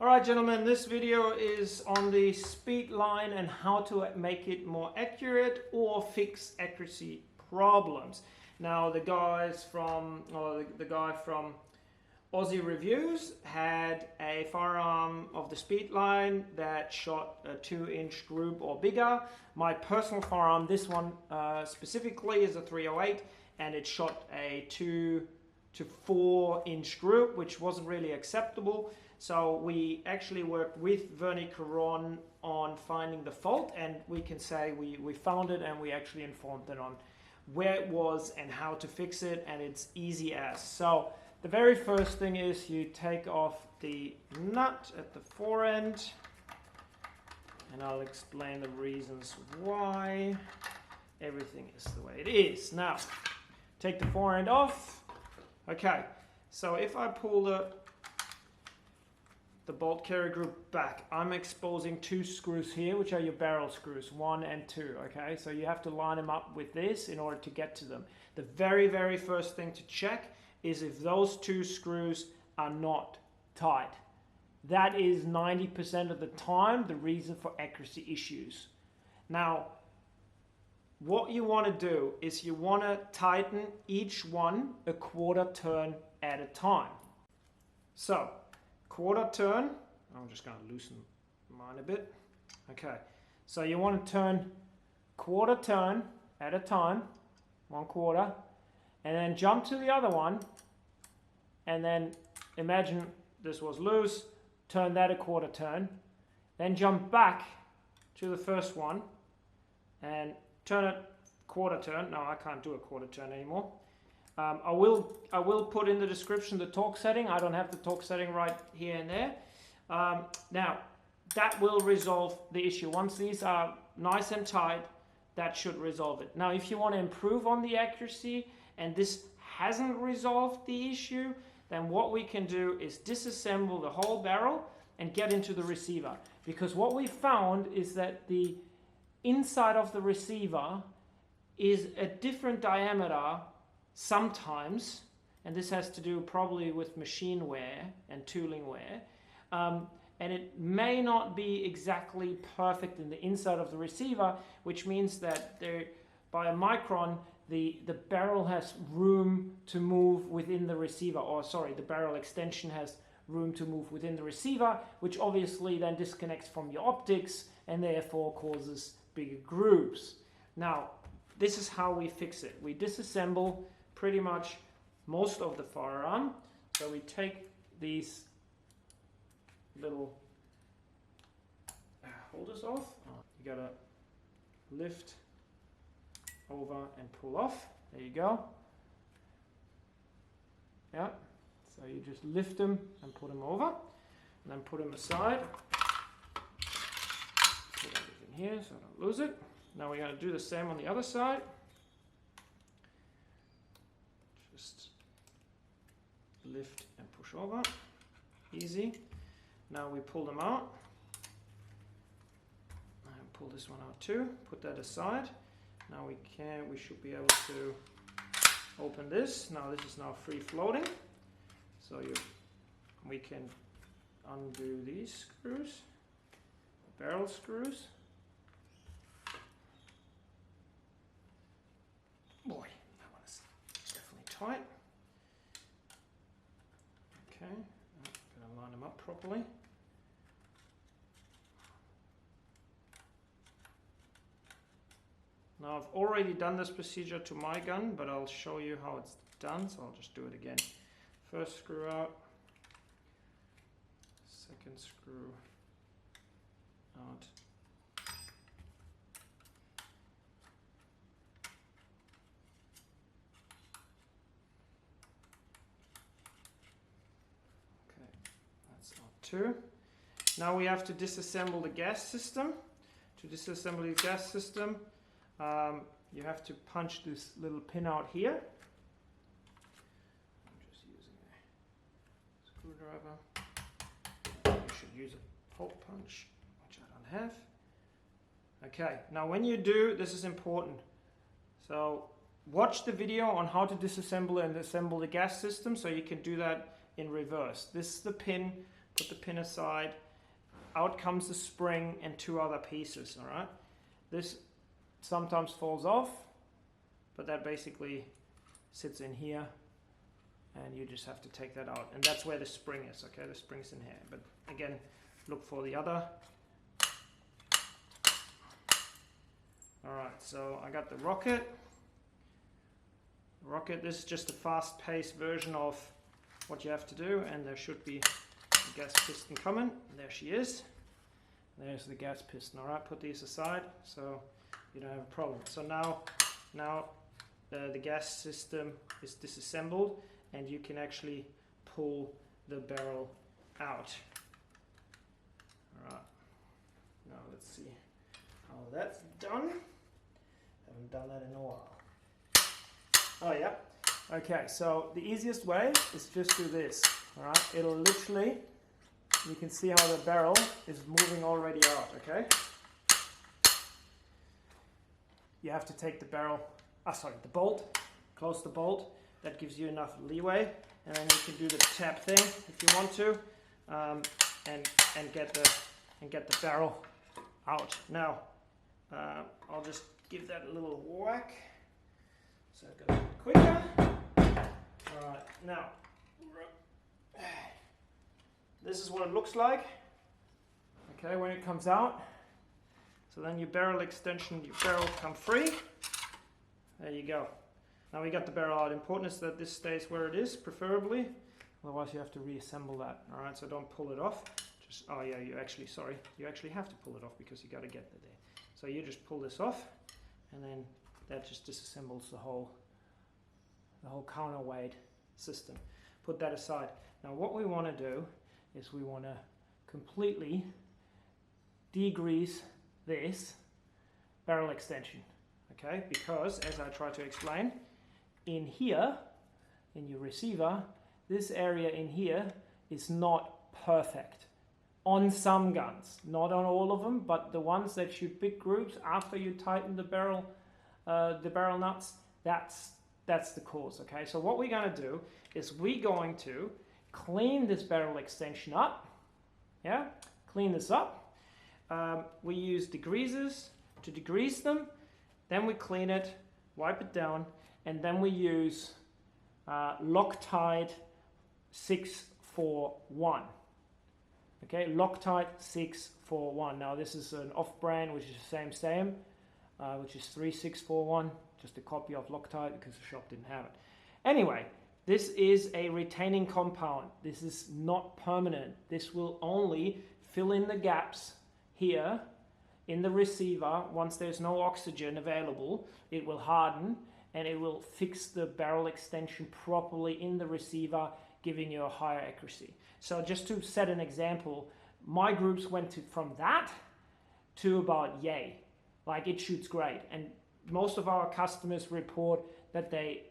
Alright gentlemen, this video is on the Speedline and how to make it more accurate or fix accuracy problems. Now the guy from Aussie Reviews had a firearm of the Speedline that shot a 2-inch group or bigger. My personal firearm, this one specifically, is a 308 and it shot a 2 to 4-inch group, which wasn't really acceptable. So we actually worked with Verney Carron on finding the fault, and we can say we found it and we actually informed it on where it was and how to fix it, and it's easy as. So the very first thing is you take off the nut at the fore end, and I'll explain the reasons why everything is the way it is. Now, take the fore end off. Okay, so if I pull the bolt carrier group back, I'm exposing 2 screws here, which are your barrel screws, 1 and 2. Okay, so you have to line them up with this in order to get to them. The very first thing to check is if those 2 screws are not tight. That is 90% of the time the reason for accuracy issues. Now, what you want to do is you want to tighten each one a 1/4 turn at a time. So 1/4 turn, I'm just going to loosen mine a bit. Okay, so you want to turn 1/4 turn at a time, 1/4, and then jump to the other one, and then imagine this was loose, turn that a 1/4 turn, then jump back to the first one and turn it 1/4 turn. No, I can't do a 1/4 turn anymore. I will put in the description the torque setting. I don't have the torque setting right here and there. Now, that will resolve the issue. Once these are nice and tight, that should resolve it. Now, if you want to improve on the accuracy and this hasn't resolved the issue, then what we can do is disassemble the whole barrel and get into the receiver. Because what we found is that the inside of the receiver is a different diameter sometimes, and this has to do probably with machine wear and tooling wear, and it may not be exactly perfect in the inside of the receiver, which means that by a micron the barrel has room to move within the receiver, or sorry, the barrel extension has room to move within the receiver, which obviously then disconnects from your optics and therefore causes bigger grooves. Now, this is how we fix it. We disassemble pretty much most of the firearm. So we take these little holders off. You gotta lift over and pull off. There you go. Yeah. So you just lift them and put them over, and then put them aside. Put everything here so I don't lose it. Now we're going to do the same on the other side. Just lift and push over. Easy. Now we pull them out. And pull this one out too. Put that aside. Now we should be able to open this. Now this is now free floating. So we can undo these screws, the barrel screws. Boy, that one is definitely tight. Okay, I'm going to line them up properly. Now I've already done this procedure to my gun, but I'll show you how it's done, so I'll just do it again. First screw out, second screw out. Okay, that's out 2. Now we have to disassemble the gas system. To disassemble the gas system, you have to punch this little pin out here. Screwdriver. You should use a hole punch, which I don't have. Okay, now when you do, this is important. So watch the video on how to disassemble and assemble the gas system so you can do that in reverse. This is the pin put the pin aside, out comes the spring and two other pieces, all right? This sometimes falls off, but that basically sits in here, and you just have to take that out. And that's where the spring is, okay? The spring's in here. But again, look for the other. All right, so I got the rocket. This is just a fast-paced version of what you have to do, and there should be a gas piston coming. There she is. There's the gas piston. All right, put these aside so you don't have a problem. So now the gas system is disassembled, and you can actually pull the barrel out. All right. Now let's see how that's done. Haven't done that in a while. Oh yeah. Okay, so the easiest way is just do this. All right. It'll literally, you can see how the barrel is moving already out. Okay. You have to take the barrel, the bolt, close the bolt. That gives you enough leeway, and then you can do the tap thing if you want to, and get the barrel out. Now, I'll just give that a little whack so it goes quicker. All right, now this is what it looks like. Okay, when it comes out. So then your barrel extension, your barrel come free. There you go. Now we got the barrel out. Important is that this stays where it is, preferably. Otherwise you have to reassemble that. All right, so don't pull it off. Just, oh yeah, you actually have to pull it off because you got to get it there. So you just pull this off, and then that just disassembles the whole counterweight system. Put that aside. Now what we want to do is we want to completely degrease this barrel extension. Okay, because as I try to explain, in here, in your receiver, this area in here is not perfect. On some guns, not on all of them, but the ones that shoot big groups after you tighten the barrel nuts, that's the cause. Okay, so what we're going to do is we're going to clean this barrel extension up. Yeah, clean this up. We use degreasers to degrease them. Then we clean it, wipe it down, and then we use Loctite 641. Okay, Loctite 641. Now this is an off-brand, which is the same, which is 3641. Just a copy of Loctite because the shop didn't have it. Anyway, this is a retaining compound. This is not permanent. This will only fill in the gaps here in the receiver. Once there's no oxygen available, it will harden and it will fix the barrel extension properly in the receiver, giving you a higher accuracy. So just to set an example, my groups went from that to about yay. Like it shoots great. And most of our customers report that they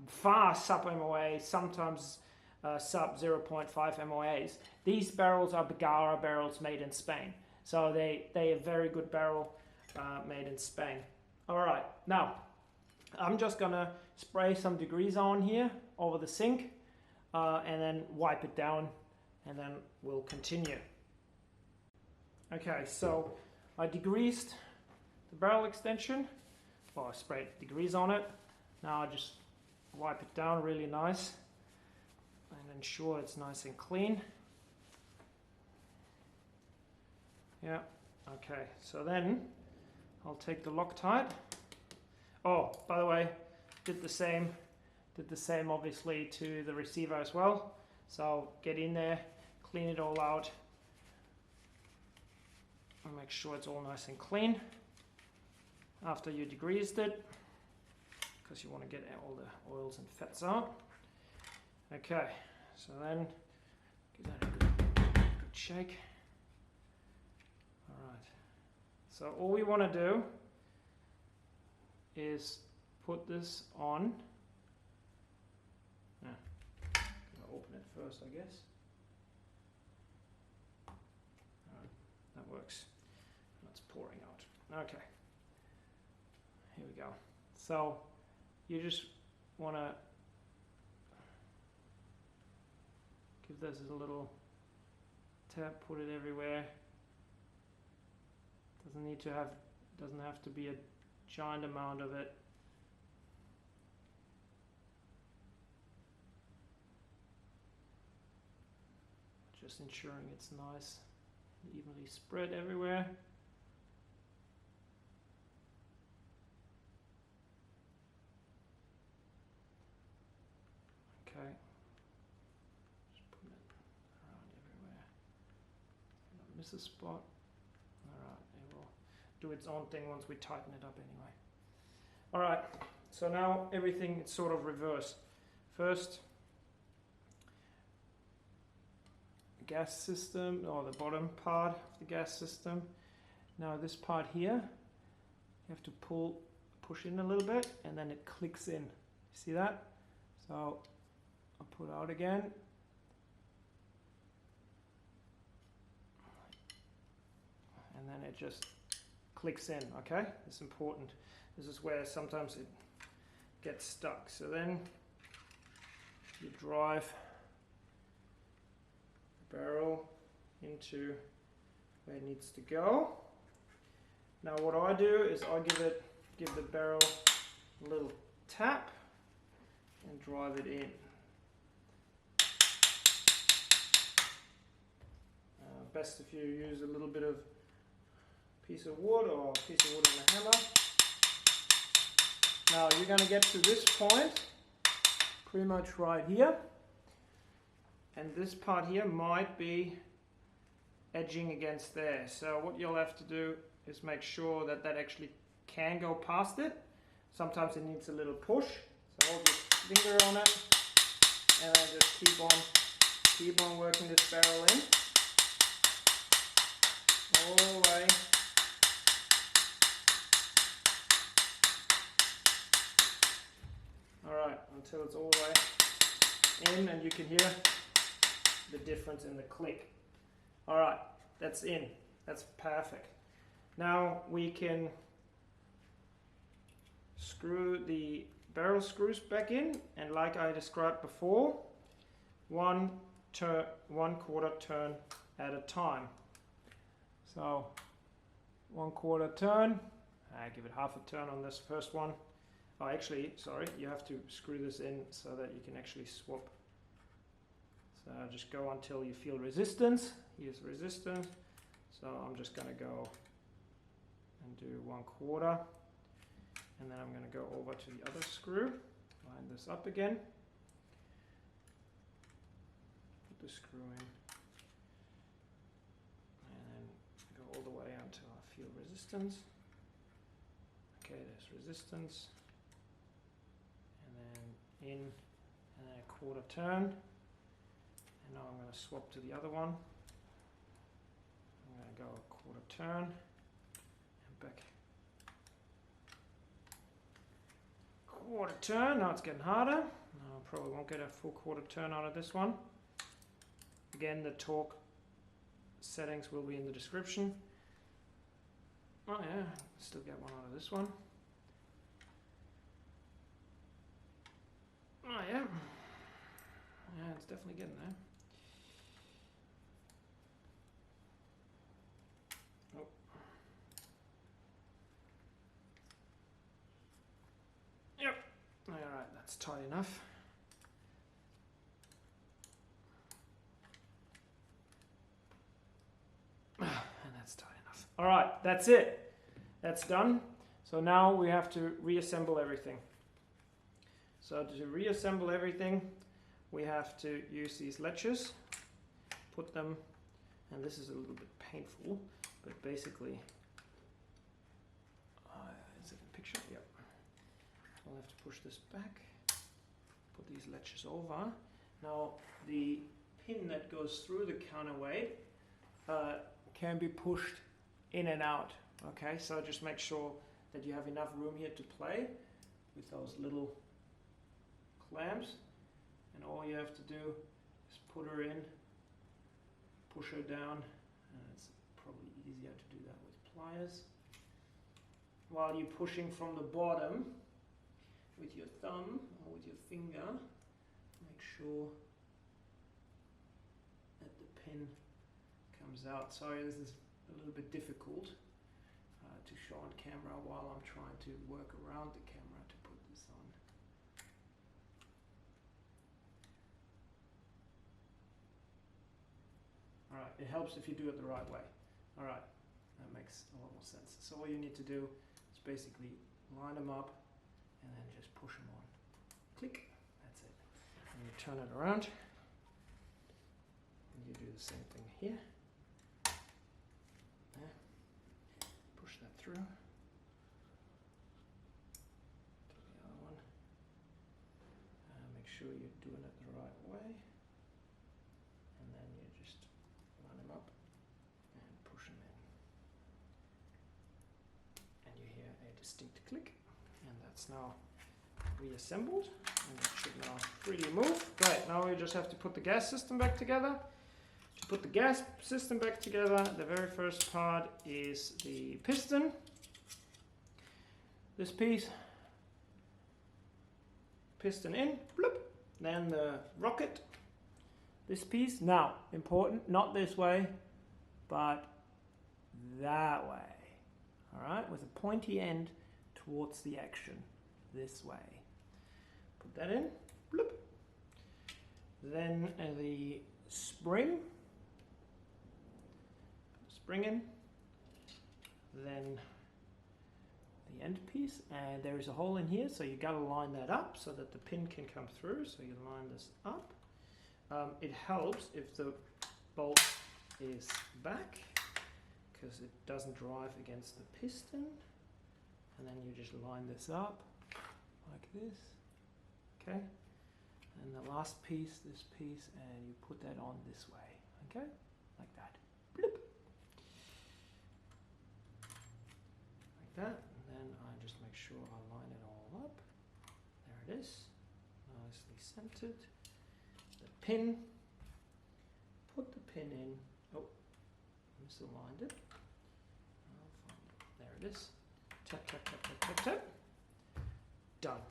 far sub MOA, sometimes sub 0.5 MOAs. These barrels are Bergara barrels made in Spain. So they are very good barrel made in Spain. All right, now I'm just gonna spray some degreaser on here over the sink and then wipe it down, and then we'll continue. Okay, so I degreased the barrel extension. Well, I sprayed degrease on it. Now I just wipe it down really nice and ensure it's nice and clean. Yeah, okay, so then I'll take the Loctite. Oh, by the way, did the same obviously to the receiver as well. So get in there, clean it all out, and make sure it's all nice and clean after you degreased it, because you want to get all the oils and fats out. Okay, so then give that a good shake. Alright, so all we want to do is put this on. Gonna open it first, I guess. That works. That's pouring out. Okay, here we go. So you just want to give this a little tap, put it everywhere. Doesn't have to be a giant amount of it. Just ensuring it's nice and evenly spread everywhere. Okay, just put it around everywhere. Don't miss a spot. Alright, it will do its own thing once we tighten it up anyway. Alright, so now everything is sort of reversed. First, gas system, or the bottom part of the gas system. Now this part here, you have to push in a little bit, and then it clicks in. See that? So I'll put out again. And then it just clicks in, okay? It's important. This is where sometimes it gets stuck. So then you drive the barrel into where it needs to go. Now what I do is I give the barrel a little tap and drive it in. Best if you use a little bit of piece of wood or a piece of wood and a hammer. Now you're going to get to this point pretty much right here, and this part here might be edging against there. So what you'll have to do is make sure that that actually can go past it. Sometimes it needs a little push, so hold your finger on it and then just keep on working this barrel in all the way. Alright, until it's all the way in, and you can hear the difference in the click. Alright, that's in. That's perfect. Now we can screw the barrel screws back in, and like I described before, 1/4 turn at a time. So 1/4 turn, I give it half a turn on this first one. Oh, actually, sorry, you have to screw this in so that you can actually swap. So just go until you feel resistance. Here's resistance. So I'm just going to go and do 1/4. And then I'm going to go over to the other screw. Line this up again. Put the screw in. And then go all the way until I feel resistance. Okay, there's resistance. In, and then 1/4 turn, and now I'm going to swap to the other one. I'm going to go 1/4 turn and back 1/4 turn. Now it's getting harder. I probably won't get a full 1/4 turn out of this one. Again, the torque settings will be in the description. Oh yeah, still get one out of this one. Oh yeah, yeah, it's definitely getting there. Oh. Yep, alright, that's tight enough. And that's tight enough. Alright, that's it. That's done. So now we have to reassemble everything. So to reassemble everything, we have to use these latches, put them, and this is a little bit painful, but basically, is it a picture? Yep. I'll have to push this back, put these latches over. Now the pin that goes through the counterweight can be pushed in and out. Okay, so just make sure that you have enough room here to play with those little clamps, and all you have to do is put her in, push her down, and it's probably easier to do that with pliers. While you're pushing from the bottom with your thumb or with your finger, make sure pin comes out. Sorry, this is a little bit difficult to show on camera while I'm trying to work around the camera to put this on. Alright, it helps if you do it the right way. Alright, that makes a lot more sense. So all you need to do is basically line them up and then just push them on. Click, that's it. And you turn it around and you do the same thing here. There. Push that through. Do the other one. Make sure you're doing it the right way. And then you just line them up and push them in. And you hear a distinct click. And that's now reassembled. And it should now freely move. Great, now we just have to put the gas system back together. To put the gas system back together, the very first part is the piston. This piece, piston in, bloop. Then the rocket, this piece. Now, important, not this way, but that way. All right, with a pointy end towards the action, this way. Put that in, bloop. Then the spring. Spring in, then the end piece, and there is a hole in here, so you got to line that up so that the pin can come through. So you line this up. It helps if the bolt is back because it doesn't drive against the piston, and then you just line this up like this, okay, and the last piece, this piece, and you put that on this way, okay, like that. Bloop. That, and then I just make sure I line it all up. There it is, nicely centered. The pin, put the pin in. Oh, misaligned it. I'll find it. There it is. Tap, tap, tap, tap, tap, tap. Done.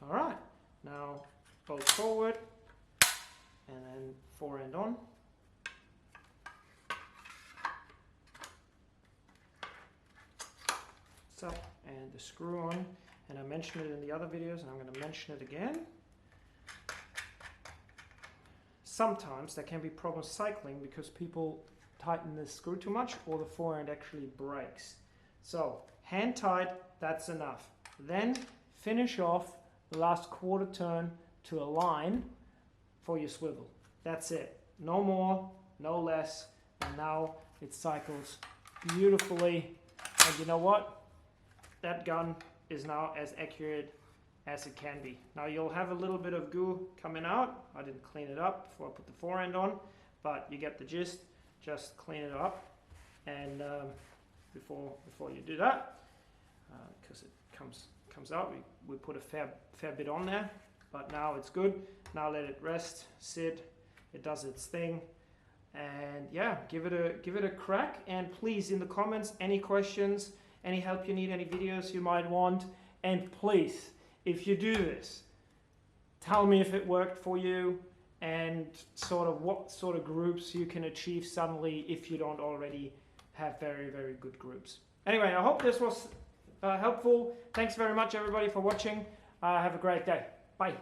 All right. Now bolt forward, and then fore end on. Up and the screw on, and I mentioned it in the other videos and I'm going to mention it again. Sometimes there can be problems cycling because people tighten the screw too much or the fore end actually breaks. So hand tight, that's enough. Then finish off the last quarter turn to align for your swivel. That's it. No more, no less, and now it cycles beautifully. And you know what? That gun is now as accurate as it can be. Now you'll have a little bit of goo coming out. I didn't clean it up before I put the fore end on, but you get the gist. Just clean it up, and before you do that, because it comes out, we put a fair bit on there, but now it's good. Now let it rest, sit. It does its thing, and yeah, give it a crack. And please, in the comments, any questions, any help you need, any videos you might want, and please, if you do this, tell me if it worked for you and sort of what sort of groups you can achieve suddenly if you don't already have very, very good groups. Anyway, I hope this was helpful. Thanks very much, everybody, for watching. Have a great day. Bye.